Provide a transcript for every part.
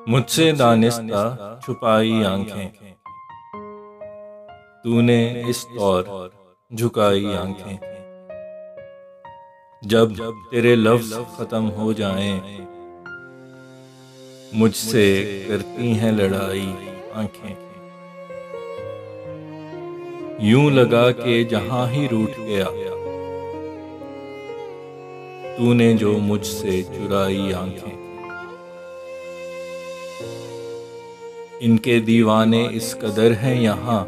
मुझसे दानिस्ता छुपाई आंखें, तूने इस तौर झुकाई आंखें। जब तेरे लफ्ज खत्म हो जाएं, मुझसे करती हैं लड़ाई आंखें। यूं लगा के जहां ही रूठ गया, तूने जो मुझसे चुराई आंखें। इनके दीवाने इस कदर हैं यहाँ,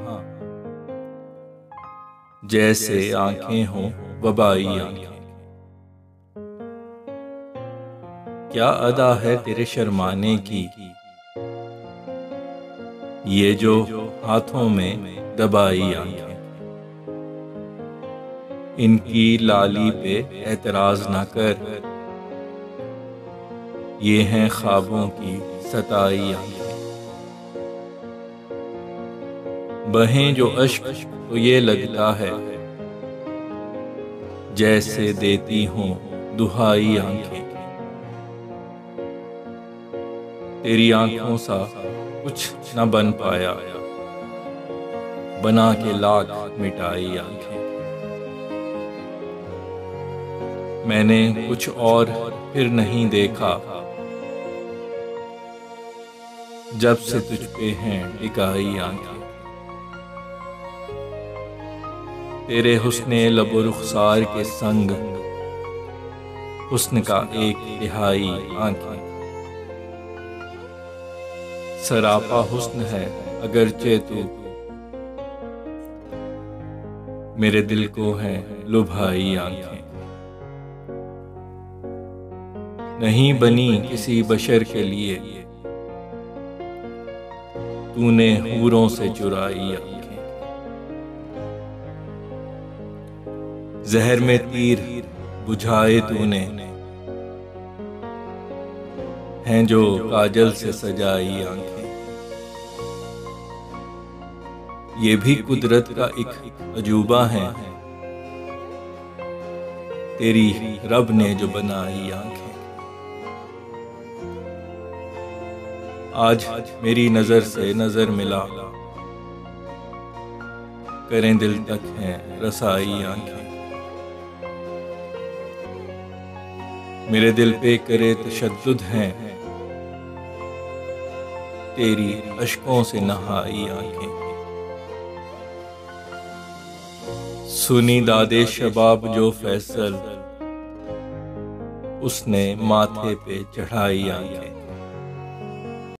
जैसे आंखें हों वबाई आंखें। क्या अदा है तेरे शर्माने की, ये जो हाथों में दबाई आंखें। इनकी लाली पे एतराज ना कर, ये हैं ख्वाबों की सताई आंखें। बहें जो अश्क तो ये लगता है, जैसे देती हों दुहाई आंखें। तेरी आंखों सा कुछ न बन पाया, बना के लाख मिटाई आंखें। मैंने कुछ और फिर नहीं देखा, जब से तुझ पे हैं टिकाई आंखें। तेरे हुस्ने लबो रुखसार के संग, हुस्न का एक तिहाई आंखें। सरापा हुस्न है अगरचे तू, मेरे दिल को है लुभाई आंखें। नहीं बनी किसी बशर के लिए, तूने हूरों से चुराई आंखें। जहर में तीर बुझाए तूने, हैं जो काजल से सजाई आंखें। ये भी कुदरत का एक अजूबा है, तेरी रब ने जो बनाई आंखें। आज मेरी नजर से नजर मिला, करें दिल तक हैं रसाई आंखें। मेरे दिल पे करे तशद्दुद हैं, तेरी अश्कों से नहाई आंखें। सुनी दादे शबाब जो फैसल, उसने माथे पे चढ़ाई आंखें।